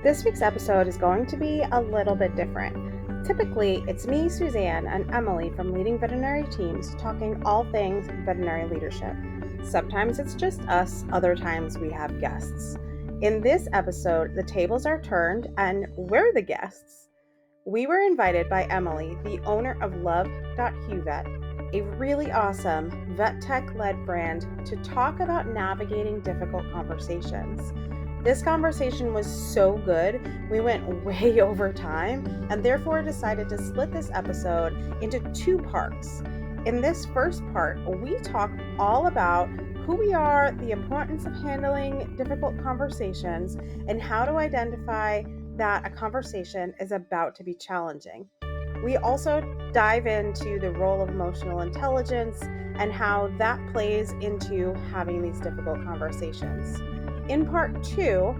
This week's episode is going to be a little bit different. Typically, it's me, Suzanne, and Emily from Leading Veterinary Teams talking all things veterinary leadership. Sometimes it's just us, other times we have guests. In this episode, the tables are turned and we're the guests. We were invited by Emily, the owner of Love.HuVet, a really awesome vet tech-led brand, to talk about navigating difficult conversations. This conversation was so good, we went way over time and therefore decided to split this episode into two parts. In this first part, we talk all about who we are, the importance of handling difficult conversations, and how to identify that a conversation is about to be challenging. We also dive into the role of emotional intelligence and how that plays into having these difficult conversations. In part two,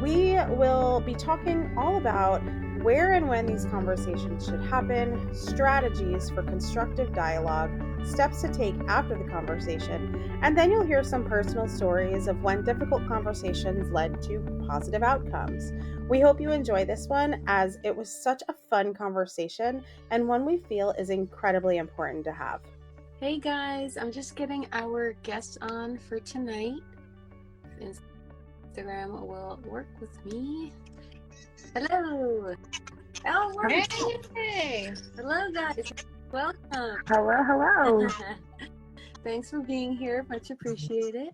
we will be talking all about where and when these conversations should happen, strategies for constructive dialogue, steps to take after the conversation, and then you'll hear some personal stories of when difficult conversations led to positive outcomes. We hope you enjoy this one, as it was such a fun conversation and one we feel is incredibly important to have. Hey guys, I'm just getting our guest on for tonight. Instagram will work with me. Hello. Oh, Hey. Hello guys. Welcome. Hello. Thanks for being here. Much appreciated.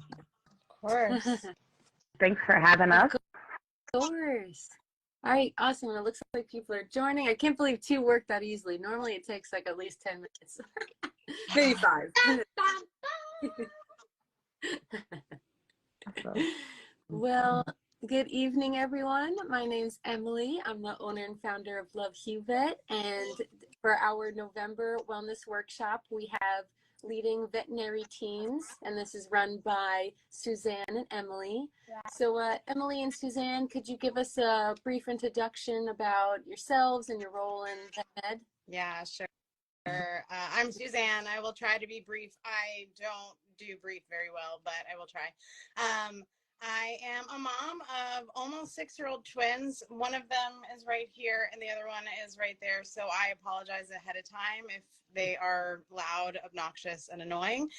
Of course. Thanks for having us. Of course. All right, awesome. It looks like people are joining. I can't believe two work that easily. Normally it takes like at least 10 minutes. Maybe 5. Well, good evening, everyone. My name's Emily. I'm the owner and founder of Love.HuVet. And for our November wellness workshop, we have Leading Veterinary Teams, and this is run by Suzanne and Emily. So Emily and Suzanne, could you give us a brief introduction about yourselves and your role in VetMed? Yeah, sure. I'm Suzanne. I will try to be brief. I don't do brief very well, but I will try. I am a mom of almost 6-year-old twins. One of them is right here and the other one is right there. So I apologize ahead of time if they are loud, obnoxious, and annoying.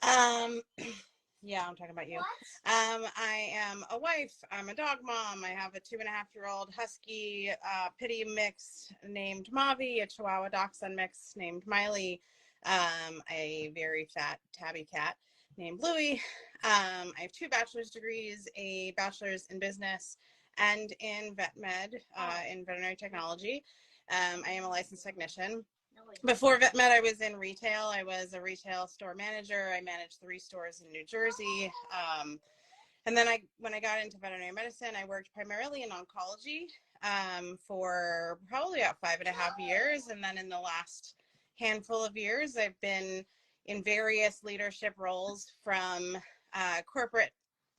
Yeah, I'm talking about you. I am a wife. I'm a dog mom. I have a 2.5-year-old husky pitty mix named Mavi, a Chihuahua dachshund mix named Miley, a very fat tabby cat named Louie. I have 2 bachelor's degrees, a bachelor's in business and in vet med, in veterinary technology. I am a licensed technician. Before vet med, I was in retail. I was a retail store manager. I managed 3 stores in New Jersey. And then when I got into veterinary medicine, I worked primarily in oncology for probably about 5.5 years. And then in the last handful of years, I've been in various leadership roles, from corporate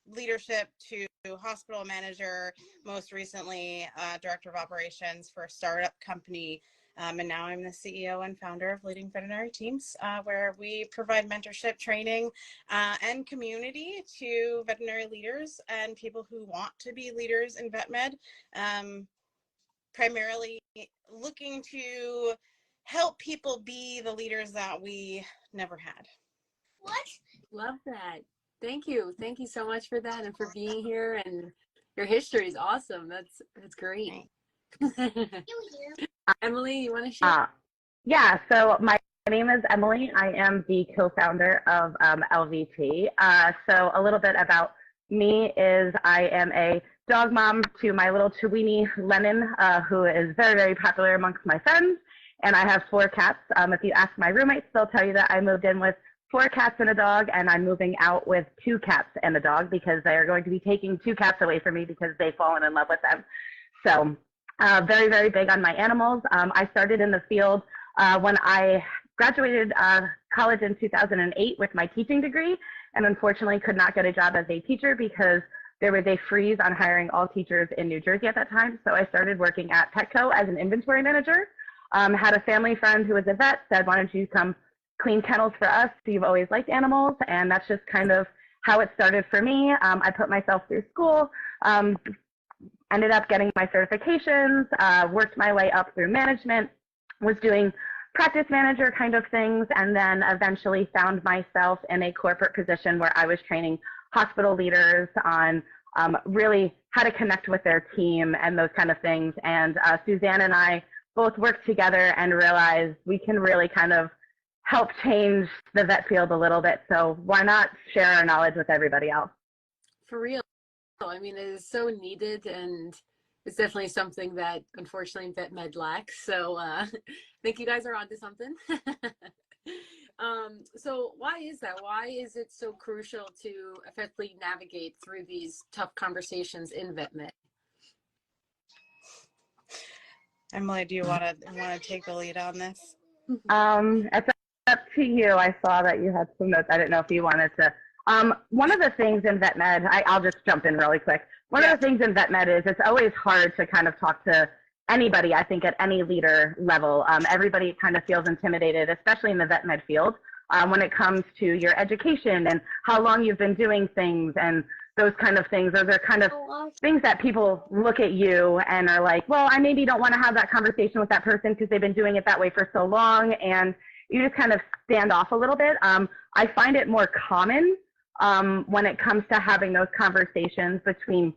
leadership to hospital manager, most recently director of operations for a startup company. And now I'm the CEO and founder of Leading Veterinary Teams, where we provide mentorship, training, and community to veterinary leaders and people who want to be leaders in vet med, primarily looking to help people be the leaders that we never had. What? Love that. Thank you. Thank you so much for that and for being here. And your history is awesome. That's great. Emily, you want to share? Yeah, so my name is Emily. I am the co-founder of LVT. So a little bit about me is I am a dog mom to my little Chiweenie Lennon, who is very, very popular amongst my friends. And I have 4 cats. If you ask my roommates, they'll tell you that I moved in with 4 cats and a dog, and I'm moving out with 2 cats and a dog because they are going to be taking 2 cats away from me because they've fallen in love with them. So very, very big on my animals. I started in the field when I graduated college in 2008 with my teaching degree, and unfortunately could not get a job as a teacher because there was a freeze on hiring all teachers in New Jersey at that time. So I started working at Petco as an inventory manager. Had a family friend who was a vet, said, why don't you come clean kennels for us? So you've always liked animals. And that's just kind of how it started for me. I put myself through school, ended up getting my certifications, worked my way up through management, was doing practice manager kind of things, and then eventually found myself in a corporate position where I was training hospital leaders on really how to connect with their team and those kind of things. And Suzanne and I both worked together and realized we can really kind of help change the vet field a little bit. So why not share our knowledge with everybody else? For real. I mean, it is so needed, and it's definitely something that unfortunately vet med lacks. So I think you guys are onto something. So why is that? Why is it so crucial to effectively navigate through these tough conversations in vet med? Emily, do you want to take the lead on this? It's up to you. I saw that you had some notes. I didn't know if you wanted to. One of the things in vet med, I'll just jump in really quick. One of the things in vet med is it's always hard to kind of talk to anybody, I think, at any leader level. Everybody kind of feels intimidated, especially in the vet med field, when it comes to your education and how long you've been doing things and those kind of things. Those are kind of things that people look at you and are like, well, I maybe don't want to have that conversation with that person because they've been doing it that way for so long. And you just kind of stand off a little bit. I find it more common when it comes to having those conversations between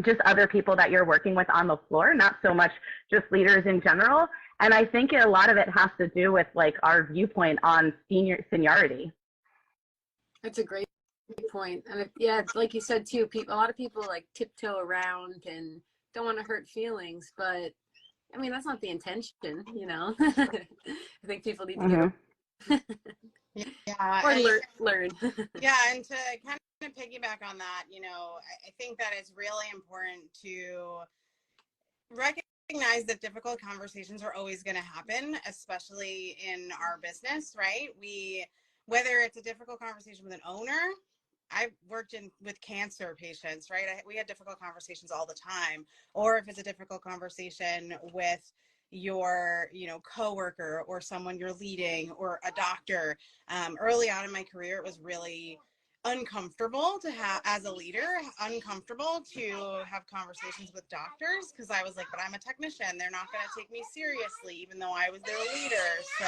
just other people that you're working with on the floor, not so much just leaders in general. And I think a lot of it has to do with like our viewpoint on seniority. That's a great point. And yeah, like you said too, a lot of people like tiptoe around and don't want to hurt feelings, but I mean, that's not the intention, you know. I think people need to Yeah, or learn. Yeah, and to kind of piggyback on that, you know, I think that it's really important to recognize that difficult conversations are always going to happen, especially in our business, right? Whether it's a difficult conversation with an owner, I've worked with cancer patients, right? We had difficult conversations all the time. Or if it's a difficult conversation with your, coworker or someone you're leading or a doctor. Early on in my career, it was really uncomfortable to have, as a leader, uncomfortable to have conversations with doctors because I was like, but I'm a technician. They're not going to take me seriously, even though I was their leader. So,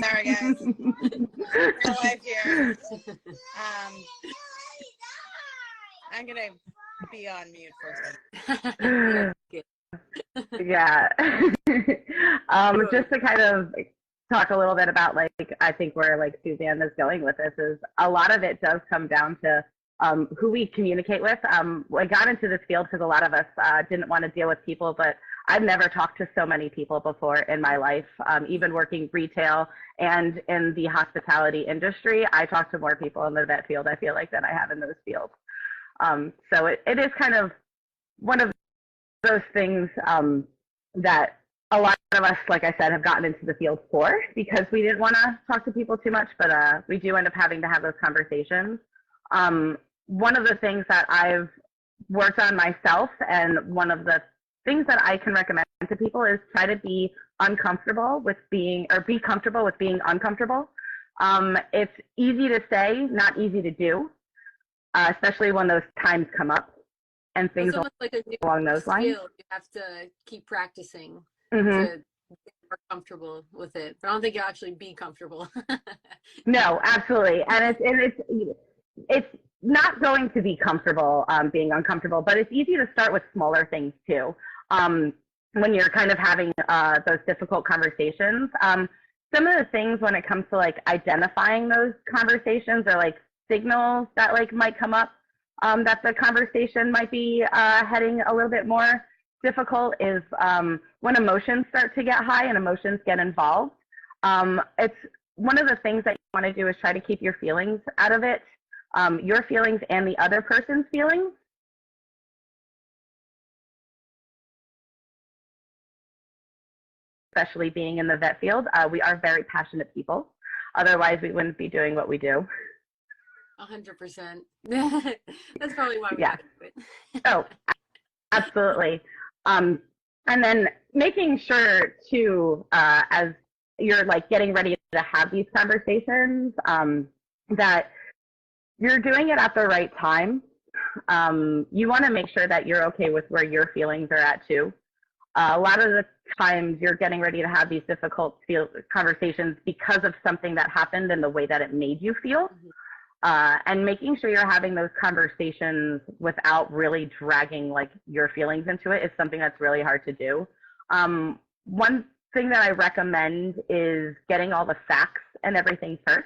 sorry guys, real life here. I'm going to be on mute for a second. Yeah. Just to kind of talk a little bit about, like, I think where like Suzanne is going with this is a lot of it does come down to who we communicate with. I got into this field because a lot of us didn't want to deal with people, but I've never talked to so many people before in my life. Even working retail and in the hospitality industry, I talk to more people in the vet field, I feel like, than I have in those fields. So it is kind of one of those things that a lot of us, like I said, have gotten into the field for because we didn't want to talk to people too much, but we do end up having to have those conversations. One of the things that I've worked on myself, and one of the things that I can recommend to people, is try to be uncomfortable with being, or be comfortable with being uncomfortable. It's easy to say, not easy to do, especially when those times come up and things like a new along those lines. You have to keep practicing to get more comfortable with it. But I don't think you'll actually be comfortable. No, absolutely. And it's not going to be comfortable being uncomfortable, but it's easy to start with smaller things too. When you're kind of having those difficult conversations, some of the things when it comes to like identifying those conversations or like signals that like might come up that the conversation might be heading a little bit more difficult is when emotions start to get high and emotions get involved. It's one of the things that you want to do is try to keep your feelings out of it, your feelings and the other person's feelings. Especially being in the vet field, we are very passionate people. Otherwise, we wouldn't be doing what we do. 100%. That's probably why we do it. Oh, absolutely. And then making sure to, as you're like getting ready to have these conversations, that you're doing it at the right time. You want to make sure that you're okay with where your feelings are at too. A lot of the times you're getting ready to have these difficult conversations because of something that happened and the way that it made you feel. And making sure you're having those conversations without really dragging like your feelings into it is something that's really hard to do. One thing that I recommend is getting all the facts and everything first.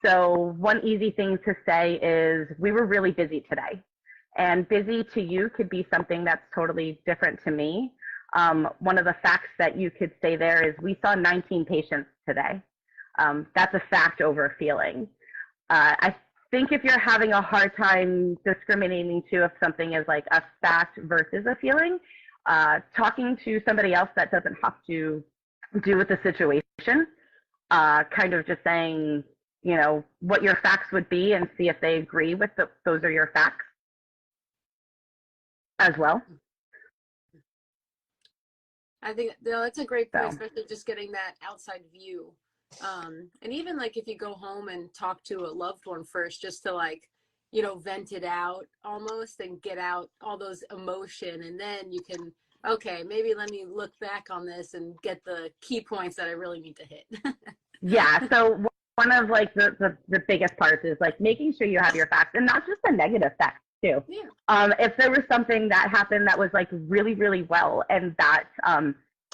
So one easy thing to say is, we were really busy today. And busy to you could be something that's totally different to me. One of the facts that you could say there is, we saw 19 patients today. That's a fact over a feeling. I think if you're having a hard time discriminating too if something is like a fact versus a feeling, talking to somebody else that doesn't have to do with the situation, kind of just saying, you know, what your facts would be and see if they agree with those are your facts as well. I think that's a great point, especially just getting that outside view. And even like if you go home and talk to a loved one first, just to like, you know, vent it out almost and get out all those emotion. And then you can, okay, maybe let me look back on this and get the key points that I really need to hit. Yeah. So one of like the biggest parts is like making sure you have your facts, and not just the negative facts too. Yeah. If there was something that happened that was like really, really well, and that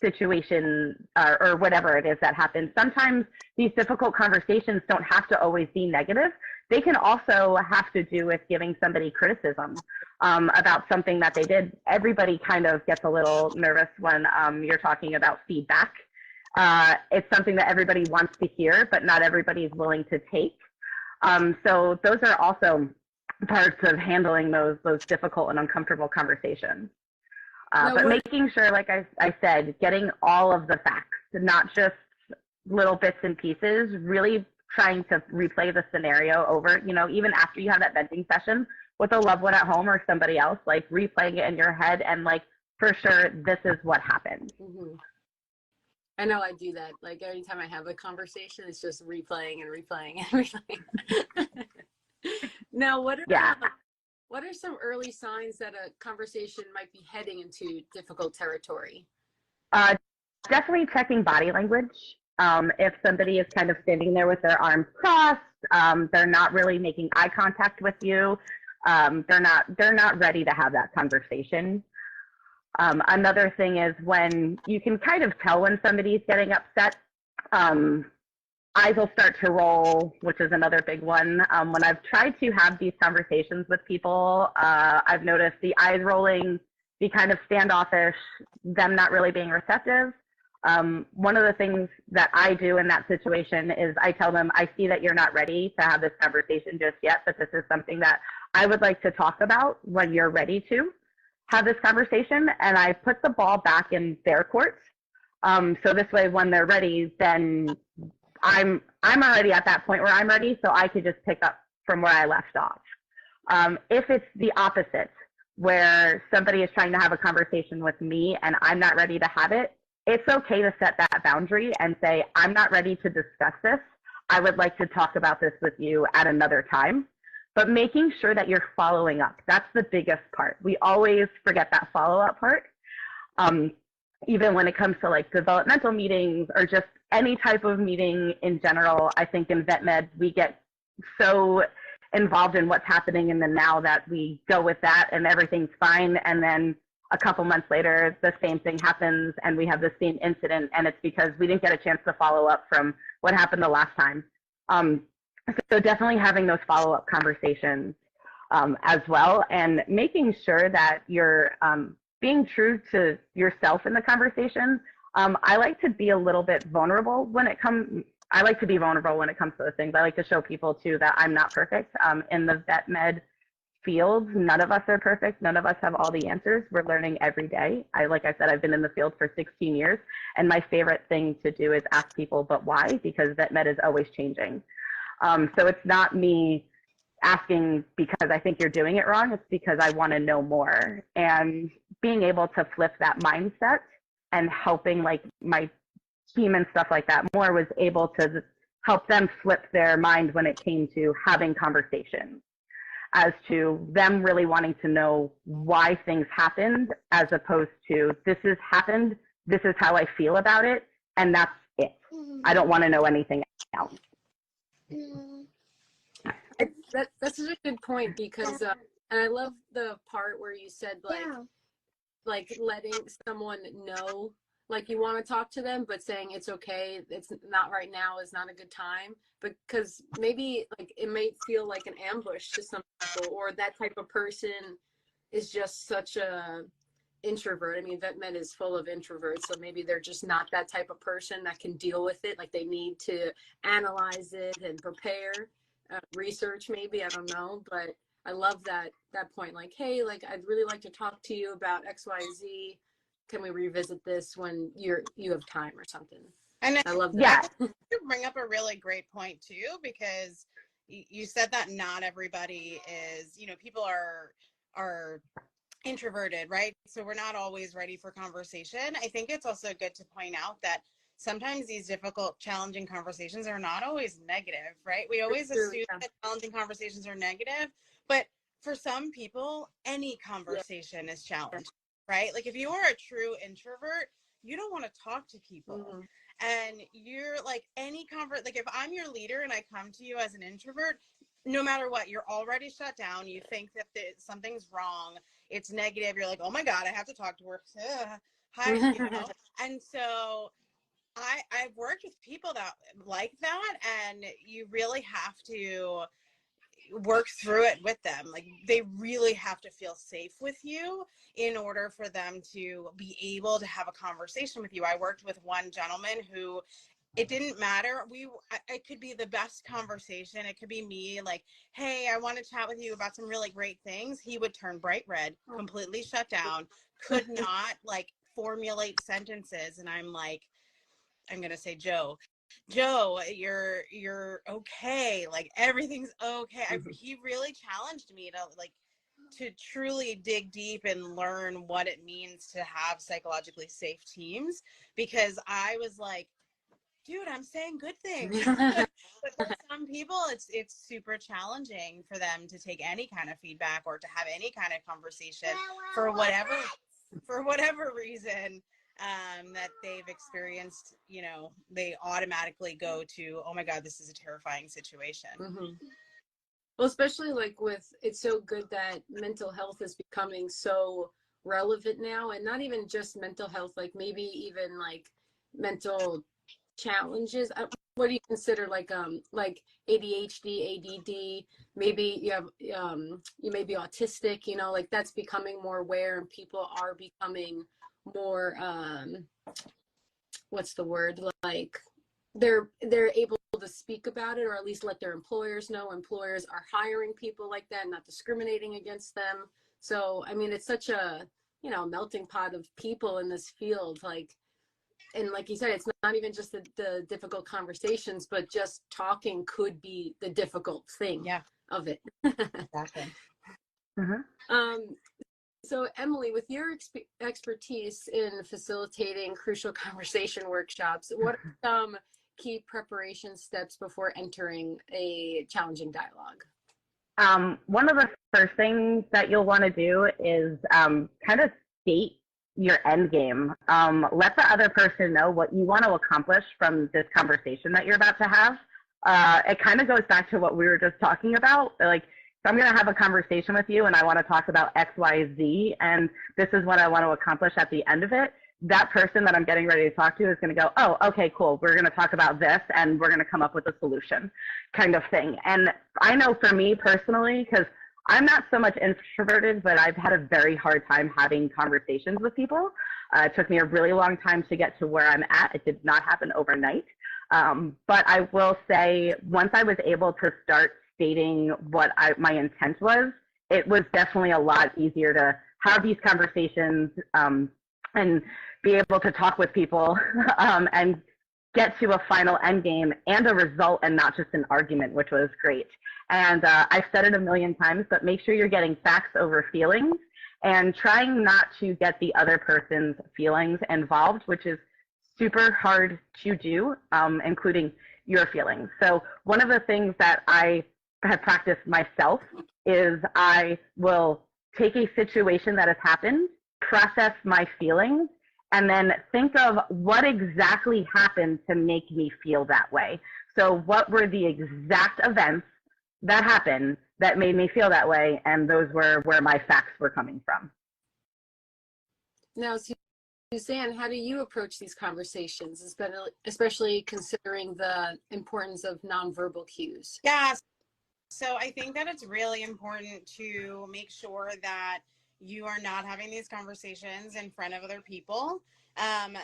situation or whatever it is that happened, sometimes these difficult conversations don't have to always be negative. They can also have to do with giving somebody criticism about something that they did. Everybody kind of gets a little nervous when you're talking about feedback. It's something that everybody wants to hear, but not everybody is willing to take. So those are also parts of handling those difficult and uncomfortable conversations. But making sure, like I said, getting all of the facts, not just little bits and pieces, really trying to replay the scenario over, you know, even after you have that venting session with a loved one at home or somebody else, like replaying it in your head and like, for sure, this is what happened. Mm-hmm. I know I do that. Like every time I have a conversation, it's just replaying and replaying and replaying. Now, what are some early signs that a conversation might be heading into difficult territory? Definitely checking body language. If somebody is kind of standing there with their arms crossed, they're not really making eye contact with you. They're not ready to have that conversation. Another thing is when you can kind of tell when somebody's getting upset, eyes will start to roll, which is another big one. When I've tried to have these conversations with people, I've noticed the eyes rolling, the kind of standoffish, them not really being receptive. One of the things that I do in that situation is I tell them, I see that you're not ready to have this conversation just yet, but this is something that I would like to talk about when you're ready to have this conversation. And I put the ball back in their court. So this way, when they're ready, then I'm already at that point where I'm ready, so I could just pick up from where I left off. If it's the opposite, where somebody is trying to have a conversation with me and I'm not ready to have it, it's okay to set that boundary and say, I'm not ready to discuss this. I would like to talk about this with you at another time. But making sure that you're following up, that's the biggest part. We always forget that follow-up part. Even when it comes to like developmental meetings or just any type of meeting in general, I think in vet med, we get so involved in what's happening in the now that we go with that and everything's fine. And then a couple months later, the same thing happens and we have the same incident, and it's because we didn't get a chance to follow up from what happened the last time. So definitely having those follow-up conversations as well, and making sure that you're being true to yourself in the conversation. I like to be a little bit vulnerable when it comes. I like to be vulnerable when it comes to those things. I like to show people too that I'm not perfect. In the vet med field, none of us are perfect. None of us have all the answers. We're learning every day. Like I said, I've been in the field for 16 years, and my favorite thing to do is ask people, but why? Because vet med is always changing. So it's not me asking because I think you're doing it wrong. It's because I want to know more. And being able to flip that mindset and helping like my team and stuff like that more was able to help them flip their mind when it came to having conversations. as to them really wanting to know why things happened, as opposed to this has happened, this is how I feel about it, and that's it. I don't want to know anything else. That's such a good point, because and I love the part where you said like letting someone know, like you want to talk to them, but saying it's okay, it's not right now, is not a good time, because maybe like it may feel like an ambush to some people, or that type of person is just such a introvert. I mean, vet med is full of introverts, so maybe they're just not that type of person that can deal with it. Like they need to analyze it and prepare, research maybe, I don't know, but I love that point. Like, hey, like I'd really like to talk to you about XYZ. Can we revisit this when you have time or something? And I love that. Yeah. You bring up a really great point too, because you said that not everybody is, people are introverted, right? So we're not always ready for conversation. I think it's also good to point out that sometimes these difficult, challenging conversations are not always negative, right? We always assume that challenging conversations are negative, but for some people, any conversation is challenging, right? Like if you are a true introvert, you don't want to talk to people. And you're like like if I'm your leader and I come to you as an introvert, no matter what, you're already shut down. You think that something's wrong. It's negative. You're like, oh my God, I have to talk to her. Hi, And so I've worked with people that like that, and you really have to work through it with them. Like they really have to feel safe with you in order for them to be able to have a conversation with you. I worked with one gentleman who it didn't matter. It could be the best conversation. It could be me like, hey, I want to chat with you about some really great things. He would turn bright red, completely shut down, could not like formulate sentences. And I'm like, I'm going to say, Joe, you're okay. Like everything's okay. He really challenged me to truly dig deep and learn what it means to have psychologically safe teams, because I was like, dude, I'm saying good things. But for some people, it's super challenging for them to take any kind of feedback or to have any kind of conversation for whatever reason that they've experienced. They automatically go to, oh my God, this is a terrifying situation. Well, especially like it's so good that mental health is becoming so relevant now, and not even just mental health, like maybe even like mental challenges. What do you consider like ADHD, ADD? Maybe you have you may be autistic. Like that's becoming more aware, and people are becoming more what's the word? Like they're able to speak about it, or at least let their employers know. Employers are hiring people like that, not discriminating against them. So I mean, it's such a melting pot of people in this field, like. And like you said, it's not even just the difficult conversations, but just talking could be the difficult thing of it. Exactly. So Emily, with your expertise in facilitating crucial conversation workshops, what are some key preparation steps before entering a challenging dialogue? One of the first things that you'll want to do is kind of state your end game. Let the other person know what you want to accomplish from this conversation that you're about to have. It kind of goes back to what we were just talking about. Like, if I'm going to have a conversation with you and I want to talk about X, Y, Z, and this is what I want to accomplish at the end of it, that person that I'm getting ready to talk to is going to go, oh, okay, cool. We're going to talk about this and we're going to come up with a solution kind of thing. And I know for me personally, because I'm not so much introverted, but I've had a very hard time having conversations with people. It took me a really long time to get to where I'm at. It did not happen overnight. But I will say, once I was able to start stating what my intent was, it was definitely a lot easier to have these conversations and be able to talk with people and get to a final end game and a result, and not just an argument, which was great. And I've said it a million times, but make sure you're getting facts over feelings and trying not to get the other person's feelings involved, which is super hard to do, including your feelings. So one of the things that I have practiced myself is I will take a situation that has happened, process my feelings, and then think of what exactly happened to make me feel that way. So what were the exact events that happened that made me feel that way? And those were where my facts were coming from. Now, Suzanne, how do you approach these conversations, especially considering the importance of nonverbal cues? Yeah, so I think that it's really important to make sure that you are not having these conversations in front of other people.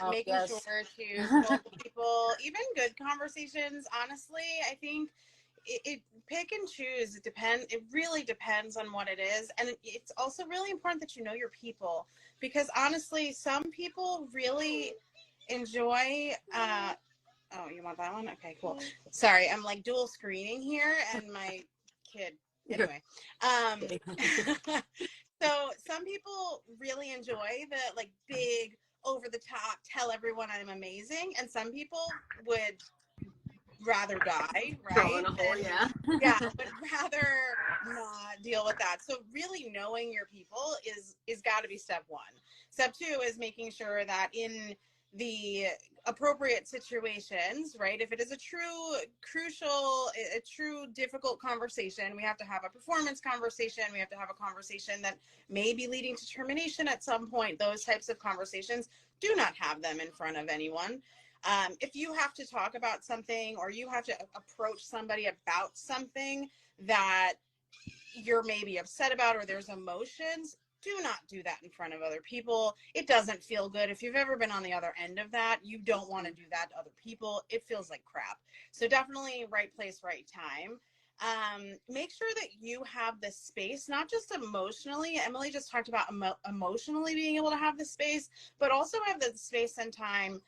Making Yes. sure to tell people, even good conversations, honestly, I think it pick and choose. It really depends on what it is. And it's also really important that you know your people, because honestly, some people really enjoy, oh, you want that one? Okay, cool. Sorry, I'm like dual screening here and my kid. Anyway, so some people really enjoy the like big over the top, tell everyone I'm amazing, and some people would rather die, Throw right? in a hole, yeah. Yeah, would rather not deal with that. So really knowing your people is got to be step one. Step two is making sure that in the appropriate situations, right? If it is a true crucial, a true difficult conversation, we have to have a performance conversation. We have to have a conversation that may be leading to termination at some point. Those types of conversations, do not have them in front of anyone. If you have to talk about something or you have to approach somebody about something that you're maybe upset about or there's emotions, do not do that in front of other people. It doesn't feel good. If you've ever been on the other end of that, you don't want to do that to other people. It feels like crap. So definitely right place, right time. Make sure that you have the space, not just emotionally. Emily just talked about emotionally being able to have the space, but also have the space and time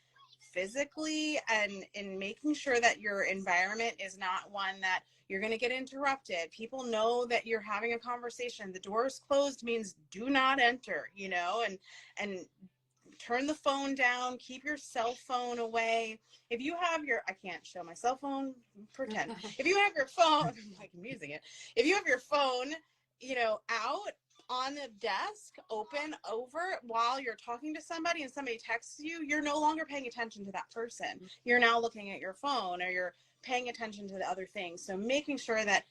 physically, and in making sure that your environment is not one that you're going to get interrupted. People know that you're having a conversation. The door is closed means do not enter, you know, and turn the phone down, keep your cell phone away. If you have your, I can't show my cell phone, pretend. If you have your phone, like I'm using it. If you have your phone, you know, out on the desk, open over while you're talking to somebody and somebody texts you, you're no longer paying attention to that person. You're now looking at your phone or you're paying attention to the other things. So making sure that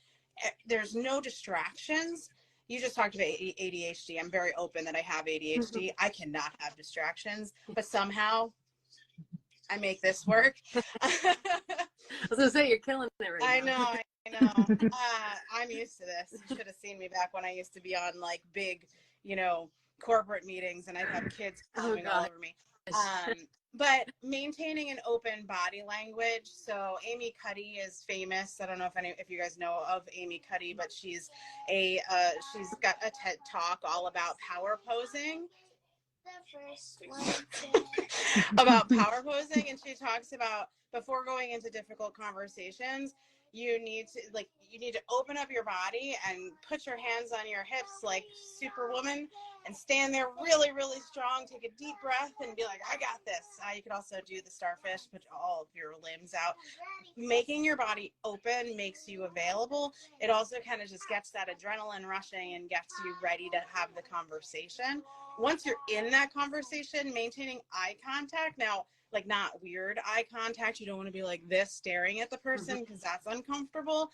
there's no distractions. You just talked about ADHD. I'm very open that I have ADHD. I cannot have distractions, but somehow I make this work. I was gonna say, you're killing it right now. I know. I'm used to this. You should have seen me back when I used to be on like big, you know, corporate meetings and I'd have kids coming all over me. But maintaining an open body language. So Amy Cuddy is famous. I don't know if you guys know of Amy Cuddy, but she's got a TED Talk all about power posing. About power posing, and she talks about before going into difficult conversations, you need to open up your body and put your hands on your hips like Superwoman and stand there really, really strong. Take a deep breath and be like, I got this. You could also do the starfish, put all of your limbs out. Making your body open makes you available. It also kind of just gets that adrenaline rushing and gets you ready to have the conversation. Once you're in that conversation, maintaining eye contact. Now, like not weird eye contact. You don't want to be like this staring at the person because that's uncomfortable.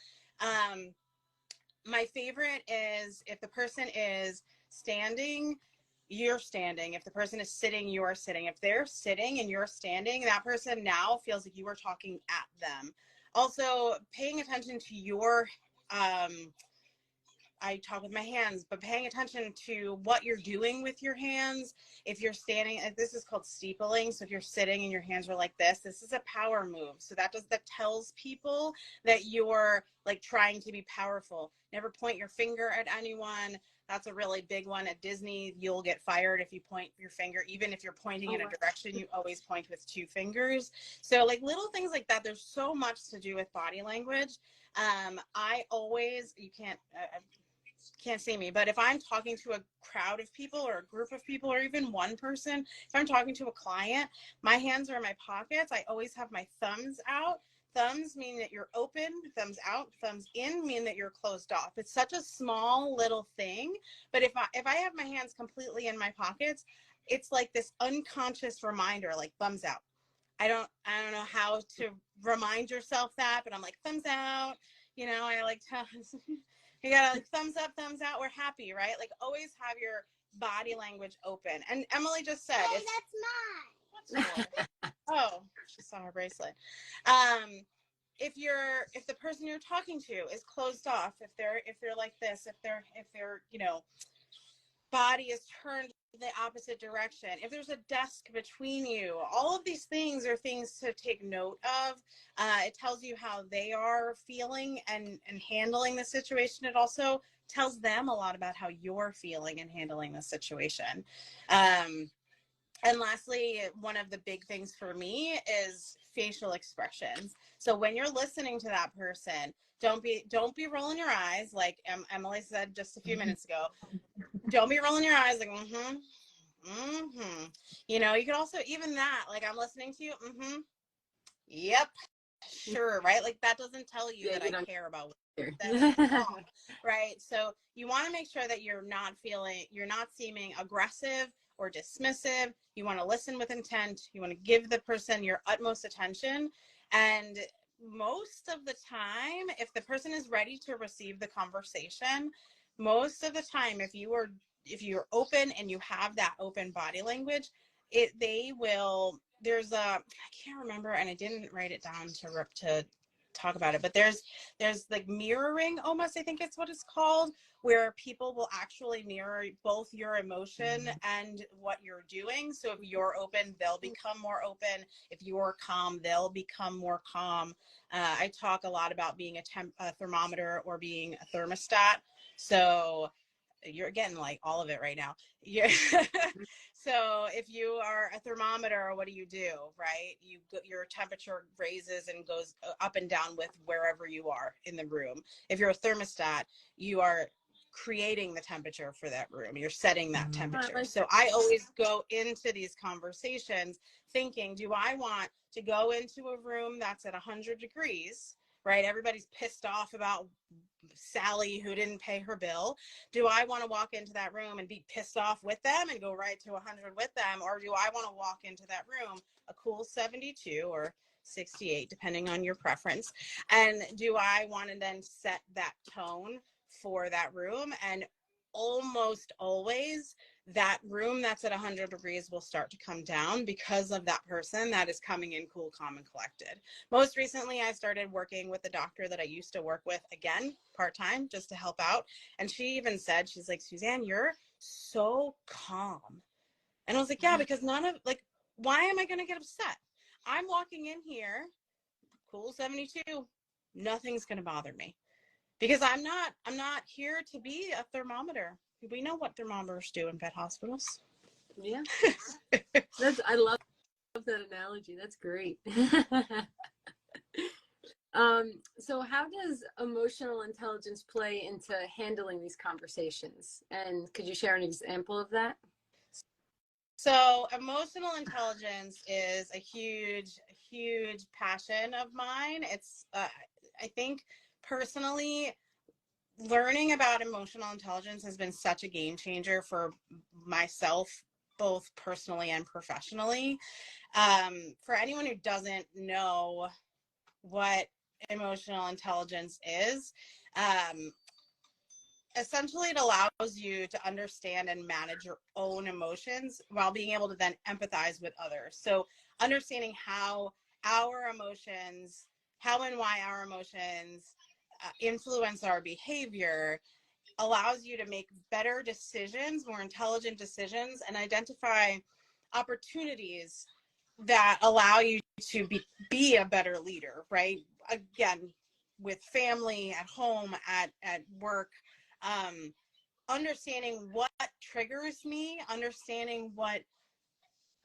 My favorite is if the person is standing, you're standing. If the person is sitting, you're sitting. If they're sitting and you're standing, that person now feels like you are talking at them. Also, paying attention to your I talk with my hands, but paying attention to what you're doing with your hands. If you're standing, this is called steepling. So if you're sitting and your hands are like this is a power move. So that tells people that you're like trying to be powerful. Never point your finger at anyone. That's a really big one. At Disney, you'll get fired if you point your finger. Even if you're pointing in a direction, you always point with two fingers. So like little things like that. There's so much to do with body language. You can't see me, but if I'm talking to a crowd of people or a group of people or even one person, if I'm talking to a client, my hands are in my pockets. I always have my thumbs out Thumbs mean that you're open, thumbs out, thumbs in mean that you're closed off. It's such a small little thing, but if I have my hands completely in my pockets, it's like this unconscious reminder, like thumbs out. I don't know how to remind yourself that, but I'm like, thumbs out. You know, I like to, you gotta like thumbs up, thumbs out. We're happy, right? Like always have your body language open. And Emily just said, Hey, it's, that's mine. oh, she saw her bracelet. If the person you're talking to is closed off, if they're like this, if they're you know, body is turned the opposite direction, if there's a desk between you, all of these things are things to take note of. It tells you how they are feeling and handling the situation. It also tells them a lot about how you're feeling and handling the situation. And lastly, one of the big things for me is facial expressions. So when you're listening to that person, don't be rolling your eyes like Emily said just a few minutes ago. Don't be rolling your eyes like you know, you can also, even that, like I'm listening to you, yep, sure, right? Like that doesn't tell you that I care about what you're saying at all, right? So you want to make sure that you're not seeming aggressive or dismissive. You want to listen with intent. You want to give the person your utmost attention. And most of the time, if the person is ready to receive the conversation, most of the time, if you're open and you have that open body language, they will. There's I can't remember, and I didn't write it down to talk about it, but there's like mirroring, almost, I think it's what it's called, where people will actually mirror both your emotion and what you're doing. So if you're open, they'll become more open. If you're calm, they'll become more calm. I talk a lot about being a thermometer or being a thermostat. So you're getting like all of it right now. Yeah. So if you are a thermometer, what do? Right? Your temperature raises and goes up and down with wherever you are in the room. If you're a thermostat, you are creating the temperature for that room. You're setting that temperature. So I always go into these conversations thinking, do I want to go into a room that's at 100 degrees, right? Everybody's pissed off about Sally who didn't pay her bill. Do I want to walk into that room and be pissed off with them and go right to 100 with them? Or do I want to walk into that room a cool 72 or 68, depending on your preference? And do I want to then set that tone for that room? And almost always that room that's at 100 degrees will start to come down because of that person that is coming in cool, calm, and collected. Most recently, I started working with a doctor that I used to work with, again, part-time, just to help out. And she even said, she's like, Suzanne, you're so calm. And I was like, yeah, because why am I going to get upset? I'm walking in here, cool 72, nothing's going to bother me. Because I'm not here to be a thermometer. We know what thermometers do in vet hospitals. Yeah. I love that analogy. That's great. So how does emotional intelligence play into handling these conversations? And could you share an example of that? So emotional intelligence is a huge passion of mine. It's, I think, personally, learning about emotional intelligence has been such a game changer for myself, both personally and professionally. For anyone who doesn't know what emotional intelligence is, essentially it allows you to understand and manage your own emotions while being able to then empathize with others. So understanding how and why our emotions influence our behavior allows you to make better decisions, more intelligent decisions, and identify opportunities that allow you to be a better leader, right? Again, with family, at home, at work, understanding what triggers me, understanding what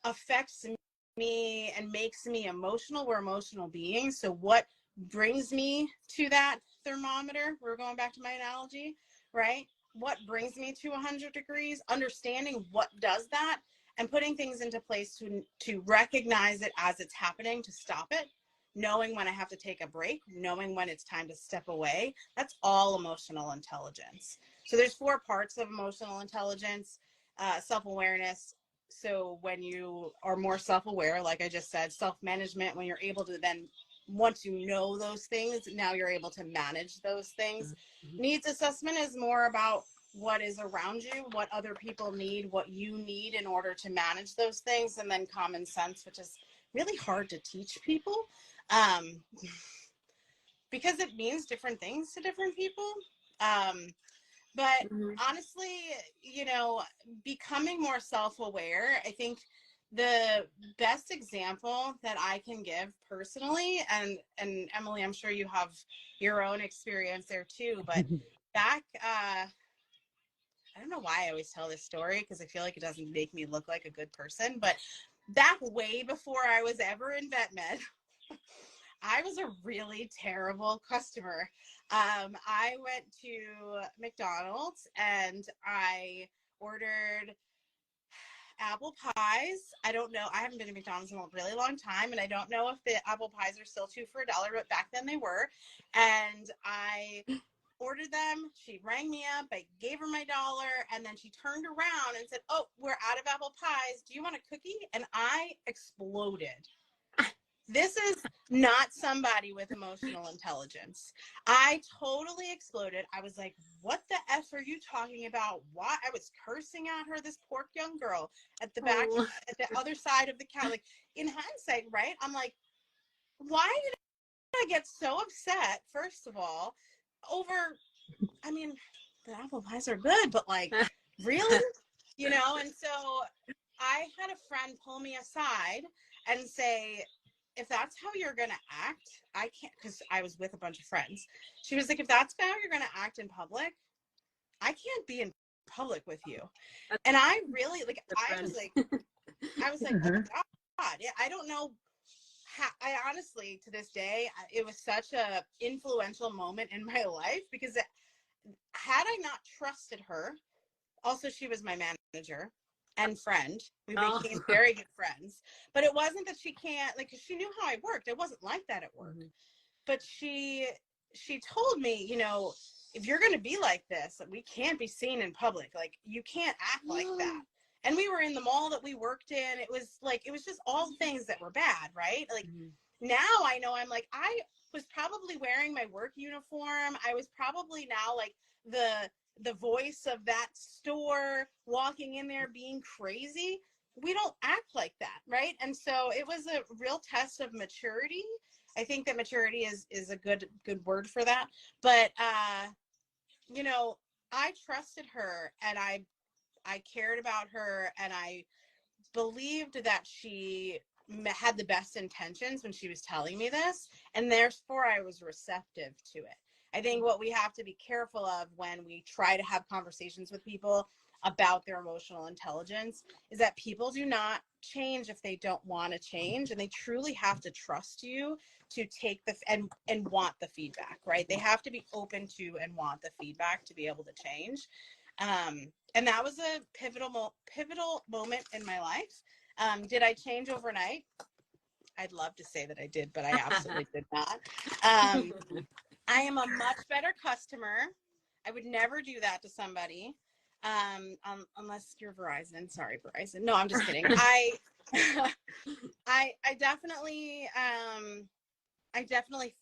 affects me and makes me emotional. We're emotional beings. So what brings me to that thermometer? We're going back to my analogy, right? What brings me to 100 degrees? Understanding what does that and putting things into place to recognize it as it's happening, to stop it, knowing when I have to take a break, knowing when it's time to step away. That's all emotional intelligence. So there's 4 parts of emotional intelligence. Self-awareness. So when you are more self-aware, like I just said, self-management, when you're able to then, once you know those things, now you're able to manage those things. Needs assessment is more about what is around you, what other people need, what you need in order to manage those things. And then common sense, which is really hard to teach people because it means different things to different people. But honestly, you know, becoming more self-aware, I think the best example that I can give personally, and Emily, I'm sure you have your own experience there too, but back, I don't know why I always tell this story because I feel like it doesn't make me look like a good person, but back way before I was ever in vet med, I was a really terrible customer. I went to McDonald's and I ordered apple pies. I don't know. I haven't been to McDonald's in a really long time, and I don't know if the apple pies are still 2 for $1, but back then they were. And I ordered them. She rang me up. I gave her my dollar, and then she turned around and said, "Oh, we're out of apple pies. Do you want a cookie?" And I exploded. This is not somebody with emotional intelligence. I totally exploded. I was like, what the F are you talking about? Why? I was cursing at her, this poor young girl at the back, at the other side of the counter. Like, in hindsight, right? I'm like, why did I get so upset, first of all, over, I mean, the apple pies are good, but like, really? You know? And so I had a friend pull me aside and say, if that's how you're going to act, I can't, because I was with a bunch of friends. She was like, if that's how you're going to act in public, I can't be in public with you. And I really, like, I was like, oh my God. Yeah, I don't know how, I honestly, to this day, it was such a influential moment in my life because had I not trusted her, also she was my manager and friend. We became very good friends. But it wasn't that she can't, like, 'cause she knew how I worked. It wasn't like that at work. But she told me, you know, if you're going to be like this, we can't be seen in public. Like, you can't act like that. And we were in the mall that we worked in. It was like, it was just all things that were bad, right? Like, now I know, I'm like, I was probably wearing my work uniform. I was probably now like the voice of that store, walking in there being crazy. We don't act like that, right? And so it was a real test of maturity. I think that maturity is a good word for that. But you know, I trusted her, and I cared about her, and I believed that she had the best intentions when she was telling me this, and therefore I was receptive to it. I think what we have to be careful of when we try to have conversations with people about their emotional intelligence is that people do not change if they don't want to change, and they truly have to trust you to take the and want the feedback, right? They have to be open to and want the feedback to be able to change. And that was a pivotal moment in my life. Did I change overnight? I'd love to say that I did, but I absolutely did not. I am a much better customer. I would never do that to somebody, unless you're Verizon. Sorry, Verizon. No, I'm just kidding. I definitely, I definitely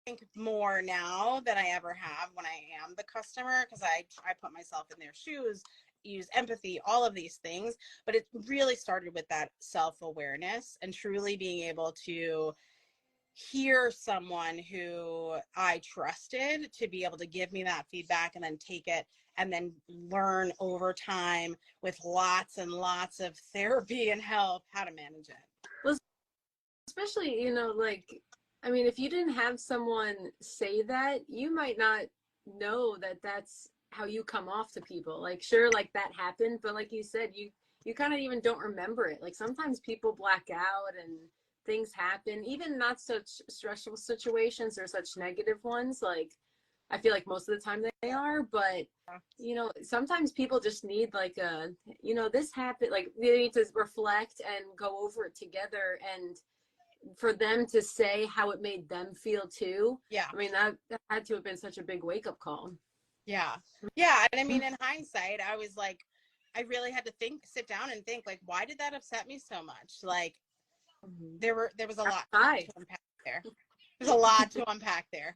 think more now than I ever have when I am the customer, because I put myself in their shoes, use empathy, all of these things. But it really started with that self-awareness and truly being able to hear someone who I trusted to be able to give me that feedback and then take it and then learn over time with lots and lots of therapy and help how to manage it. Well, especially, you know, like, I mean, if you didn't have someone say that, you might not know that that's how you come off to people. Like, sure, like that happened, but like you said, you kind of even don't remember it. Like, sometimes people black out and things happen, even not such stressful situations or such negative ones. Like, I feel like most of the time they are, but you know, sometimes people just need like a, you know, this happened, like they need to reflect and go over it together. And for them to say how it made them feel too. Yeah. I mean, that had to have been such a big wake up call. Yeah. Yeah. And I mean, in hindsight, I was like, I really had to sit down and think, like, why did that upset me so much? Like, there was a lot to unpack there. There's a lot to unpack there.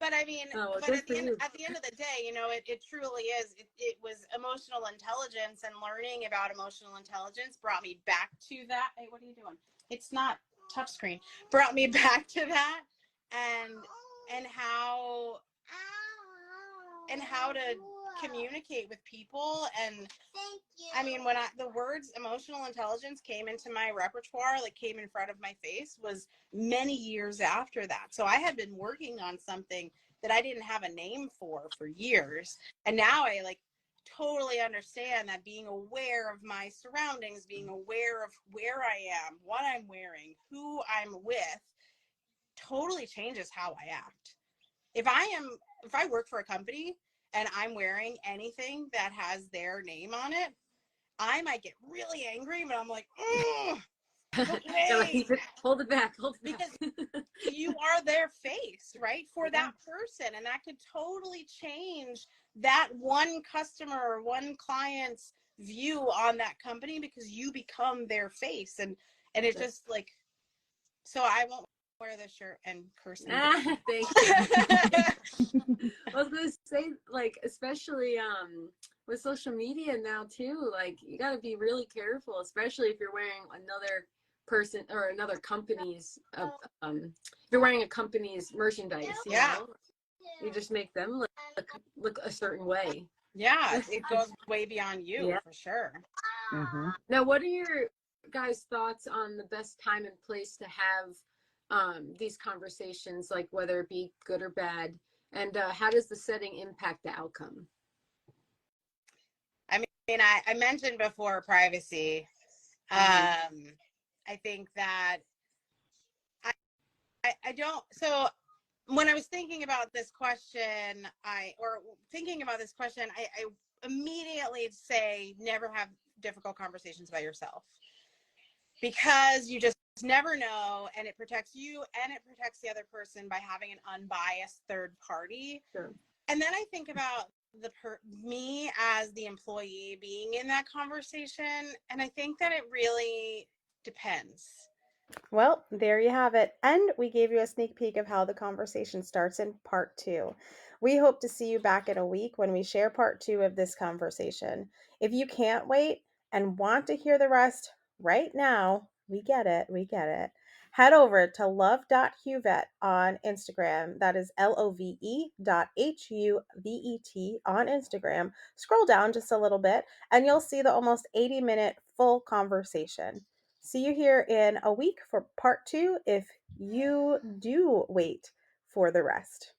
But I mean, but at the end of the day, you know, it truly is. It was emotional intelligence, and learning about emotional intelligence brought me back to that. Hey, what are you doing? It's not touchscreen. Brought me back to that, and how to communicate with people. And I mean, when the words emotional intelligence came into my repertoire, like came in front of my face, was many years after that. So I had been working on something that I didn't have a name for years. And now I like totally understand that being aware of my surroundings, being aware of where I am, what I'm wearing, who I'm with, totally changes how I act. If I work for a company and I'm wearing anything that has their name on it, I might get really angry, but I'm like, okay. Hold it back. Because you are their face, right? For that person. And that could totally change that one customer or one client's view on that company, because you become their face. And it's just like, so I won't wear this shirt and curse. Thank you. I was gonna say, like, especially with social media now too, like you got to be really careful, especially if you're wearing another person or another company's if you're wearing a company's merchandise. You know? You just make them look a certain way. Yeah, it goes way beyond you, for sure. Mm-hmm. Now, what are your guys' thoughts on the best time and place to have these conversations, like whether it be good or bad, and how does the setting impact the outcome? I mean, I mentioned before privacy. I think that I don't. So when I was thinking about this question, I immediately say never have difficult conversations about yourself, because you just never know, and it protects you and it protects the other person by having an unbiased third party. Sure. And then I think about me as the employee being in that conversation, and I think that it really depends. Well, there you have it. And we gave you a sneak peek of how the conversation starts in part 2. We hope to see you back in a week when we share part 2 of this conversation. If you can't wait and want to hear the rest right now, we get it. Head over to love.huvet on Instagram. That is love.huvet on Instagram. Scroll down just a little bit and you'll see the almost 80-minute full conversation. See you here in a week for part 2 if you do wait for the rest.